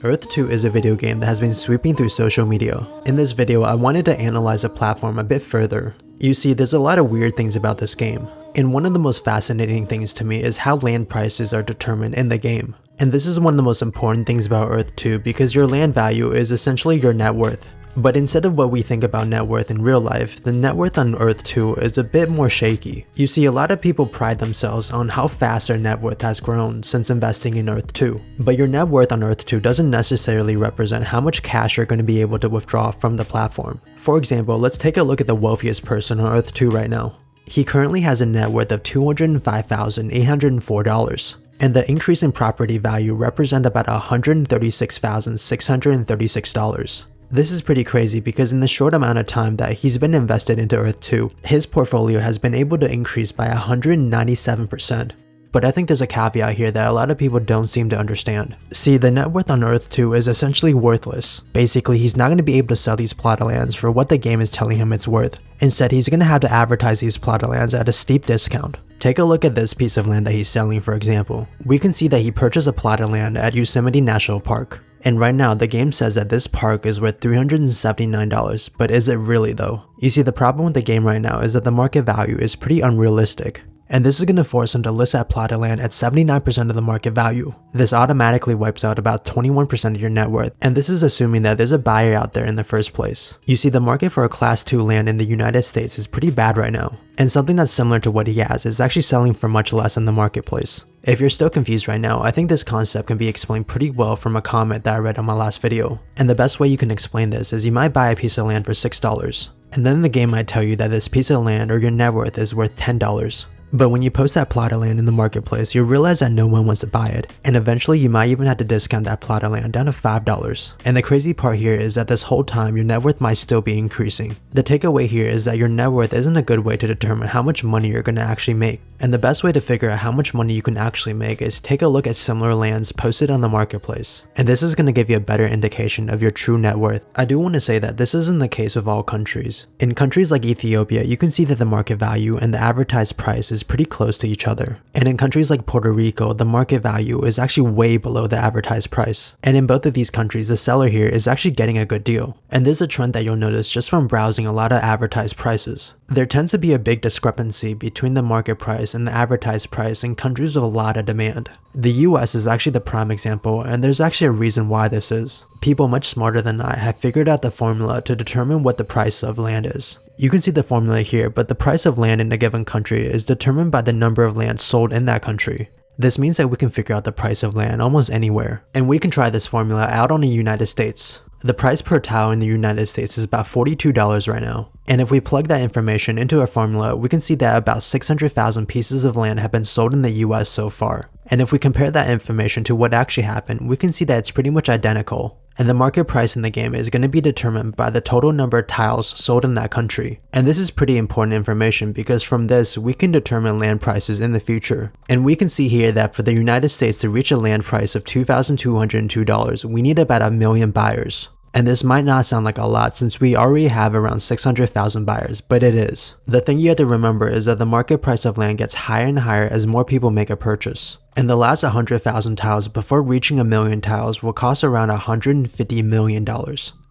Earth 2 is a video game that has been sweeping through social media. In this video, I wanted to analyze the platform a bit further. You see, there's a lot of weird things about this game, and one of the most fascinating things to me is how land prices are determined in the game. And this is one of the most important things about Earth 2 because your land value is essentially your net worth. But instead of what we think about net worth in real life, the net worth on Earth 2 is a bit more shaky. You see, a lot of people pride themselves on how fast their net worth has grown since investing in Earth 2. But your net worth on Earth 2 doesn't necessarily represent how much cash you're going to be able to withdraw from the platform. For example, let's take a look at the wealthiest person on Earth 2 right now. He currently has a net worth of $205,804. And the increase in property value represents about $136,636. This is pretty crazy because in the short amount of time that he's been invested into Earth 2, his portfolio has been able to increase by 197%. But I think there's a caveat here that a lot of people don't seem to understand. See, the net worth on Earth 2 is essentially worthless. Basically, he's not going to be able to sell these plot of lands for what the game is telling him it's worth. Instead, he's going to have to advertise these plot of lands at a steep discount. Take a look at this piece of land that he's selling, for example. We can see that he purchased a plot of land at Yosemite National Park. And right now, the game says that this park is worth $379, but is it really though? You see, the problem with the game right now is that the market value is pretty unrealistic. And this is going to force him to list that plot of land at 79% of the market value. This automatically wipes out about 21% of your net worth, and this is assuming that there's a buyer out there in the first place. You see, the market for a Class 2 land in the United States is pretty bad right now, and something that's similar to what he has is actually selling for much less in the marketplace. If you're still confused right now, I think this concept can be explained pretty well from a comment that I read on my last video. And the best way you can explain this is you might buy a piece of land for $6, and then the game might tell you that this piece of land or your net worth is worth $10. But when you post that plot of land in the marketplace, you'll realize that no one wants to buy it, and eventually you might even have to discount that plot of land down to $5. And the crazy part here is that this whole time your net worth might still be increasing. The takeaway here is that your net worth isn't a good way to determine how much money you're going to actually make. And the best way to figure out how much money you can actually make is take a look at similar lands posted on the marketplace. And this is going to give you a better indication of your true net worth. I do want to say that this isn't the case with all countries. In countries like Ethiopia, you can see that the market value and the advertised price is pretty close to each other. And in countries like Puerto Rico, the market value is actually way below the advertised price. And in both of these countries, the seller here is actually getting a good deal. And there's a trend that you'll notice just from browsing a lot of advertised prices. There tends to be a big discrepancy between the market price and the advertised price in countries with a lot of demand. The US is actually the prime example, and there's actually a reason why this is. People much smarter than I have figured out the formula to determine what the price of land is. You can see the formula here, but the price of land in a given country is determined by the number of land sold in that country. This means that we can figure out the price of land almost anywhere, and we can try this formula out on the United States. The price per tile in the United States is about $42 right now. And if we plug that information into our formula, we can see that about 600,000 pieces of land have been sold in the US so far. And if we compare that information to what actually happened, we can see that it's pretty much identical. And the market price in the game is going to be determined by the total number of tiles sold in that country. And this is pretty important information because from this, we can determine land prices in the future. And we can see here that for the United States to reach a land price of $2,202, we need about 1 million buyers. And this might not sound like a lot since we already have around 600,000 buyers, but it is. The thing you have to remember is that the market price of land gets higher and higher as more people make a purchase. And the last 100,000 tiles before reaching 1 million tiles will cost around $150 million.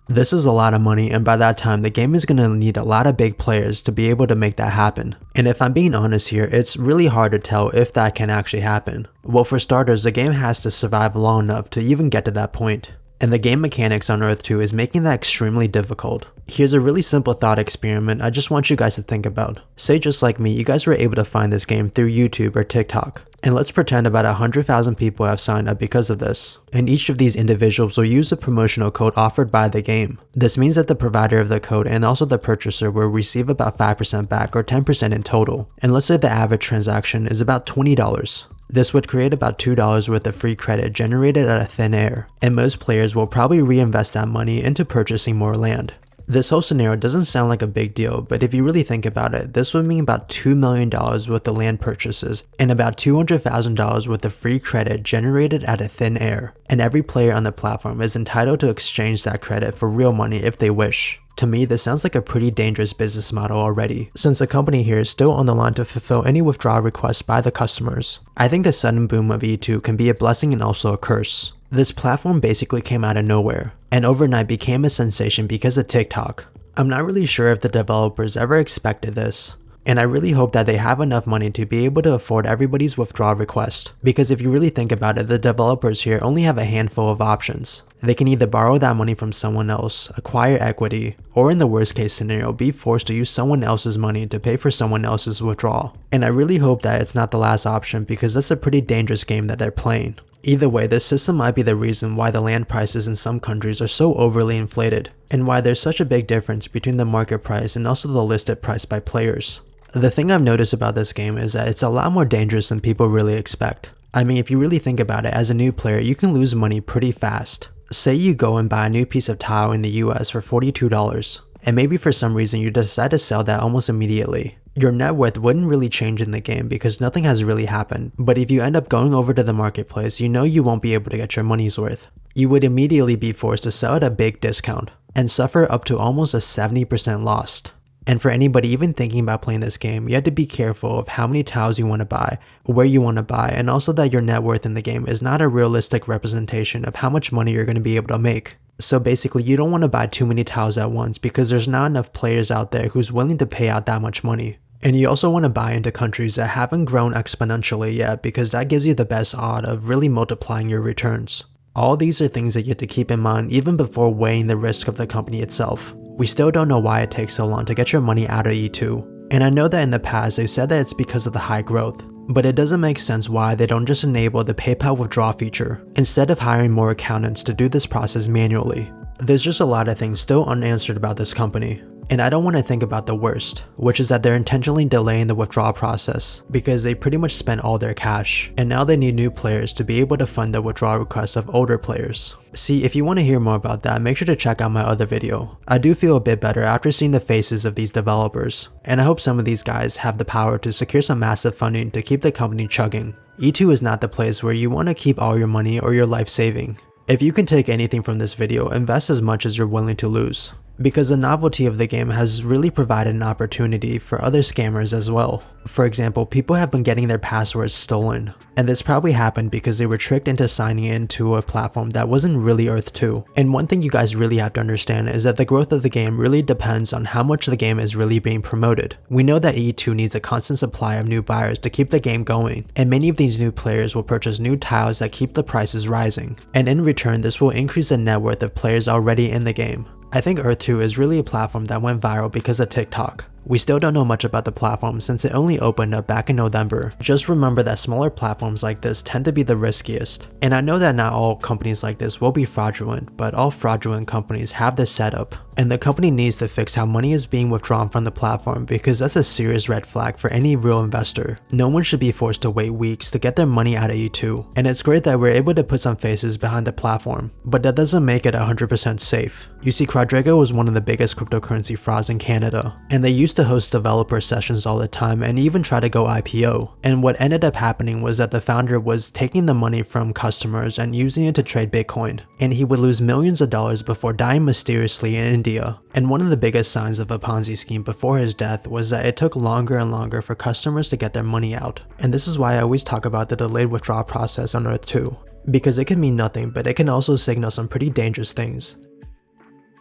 This is a lot of money, and by that time the game is going to need a lot of big players to be able to make that happen. And if I'm being honest here, it's really hard to tell if that can actually happen. Well, for starters, the game has to survive long enough to even get to that point. And the game mechanics on Earth 2 is making that extremely difficult. Here's a really simple thought experiment I just want you guys to think about. Say just like me, you guys were able to find this game through YouTube or TikTok. And let's pretend about 100,000 people have signed up because of this. And each of these individuals will use a promotional code offered by the game. This means that the provider of the code and also the purchaser will receive about 5% back or 10% in total. And let's say the average transaction is about $20. This would create about $2 worth of free credit generated out of thin air, and most players will probably reinvest that money into purchasing more land. This whole scenario doesn't sound like a big deal, but if you really think about it, this would mean about $2 million worth of land purchases and about $200,000 worth of free credit generated out of thin air. And every player on the platform is entitled to exchange that credit for real money if they wish. To me, this sounds like a pretty dangerous business model already, since the company here is still on the line to fulfill any withdrawal requests by the customers. I think the sudden boom of E2 can be a blessing and also a curse. This platform basically came out of nowhere, and overnight became a sensation because of TikTok. I'm not really sure if the developers ever expected this, and I really hope that they have enough money to be able to afford everybody's withdrawal request, because if you really think about it, the developers here only have a handful of options. They can either borrow that money from someone else, acquire equity, or in the worst case scenario, be forced to use someone else's money to pay for someone else's withdrawal. And I really hope that it's not the last option, because that's a pretty dangerous game that they're playing. Either way, this system might be the reason why the land prices in some countries are so overly inflated, and why there's such a big difference between the market price and also the listed price by players. The thing I've noticed about this game is that it's a lot more dangerous than people really expect. I mean, if you really think about it, as a new player, you can lose money pretty fast. Say you go and buy a new piece of tile in the US for $42, and maybe for some reason you decide to sell that almost immediately. Your net worth wouldn't really change in the game because nothing has really happened, but if you end up going over to the marketplace, you know you won't be able to get your money's worth. You would immediately be forced to sell at a big discount, and suffer up to almost a 70% loss. And for anybody even thinking about playing this game, you have to be careful of how many tiles you want to buy, where you want to buy, and also that your net worth in the game is not a realistic representation of how much money you're going to be able to make. So basically, you don't want to buy too many tiles at once because there's not enough players out there who's willing to pay out that much money. And you also want to buy into countries that haven't grown exponentially yet, because that gives you the best odd of really multiplying your returns. All these are things that you have to keep in mind even before weighing the risk of the company itself. We still don't know why it takes so long to get your money out of E2. And I know that in the past they said that it's because of the high growth, but it doesn't make sense why they don't just enable the PayPal withdrawal feature instead of hiring more accountants to do this process manually. There's just a lot of things still unanswered about this company. And I don't want to think about the worst, which is that they're intentionally delaying the withdrawal process because they pretty much spent all their cash, and now they need new players to be able to fund the withdrawal requests of older players. See, if you want to hear more about that, make sure to check out my other video. I do feel a bit better after seeing the faces of these developers, and I hope some of these guys have the power to secure some massive funding to keep the company chugging. E2 is not the place where you want to keep all your money or your life saving. If you can take anything from this video, invest as much as you're willing to lose, because the novelty of the game has really provided an opportunity for other scammers as well. For example, people have been getting their passwords stolen, and this probably happened because they were tricked into signing into a platform that wasn't really Earth 2. And one thing you guys really have to understand is that the growth of the game really depends on how much the game is really being promoted. We know that E2 needs a constant supply of new buyers to keep the game going, and many of these new players will purchase new tiles that keep the prices rising, and in return this will increase the net worth of players already in the game. I think Earth 2 is really a platform that went viral because of TikTok. We still don't know much about the platform since it only opened up back in November. Just remember that smaller platforms like this tend to be the riskiest. And I know that not all companies like this will be fraudulent, but all fraudulent companies have this setup. And the company needs to fix how money is being withdrawn from the platform, because that's a serious red flag for any real investor. No one should be forced to wait weeks to get their money out of E2. And it's great that we're able to put some faces behind the platform, but that doesn't make it 100% safe. You see, Quadriga was one of the biggest cryptocurrency frauds in Canada, and they used to host developer sessions all the time and even try to go IPO. And what ended up happening was that the founder was taking the money from customers and using it to trade Bitcoin, and he would lose millions of dollars before dying mysteriously in India. And one of the biggest signs of a Ponzi scheme before his death was that it took longer and longer for customers to get their money out. And this is why I always talk about the delayed withdrawal process on Earth 2, because it can mean nothing, but it can also signal some pretty dangerous things.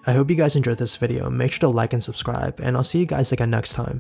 I hope you guys enjoyed this video. Make sure to like and subscribe, and I'll see you guys again next time.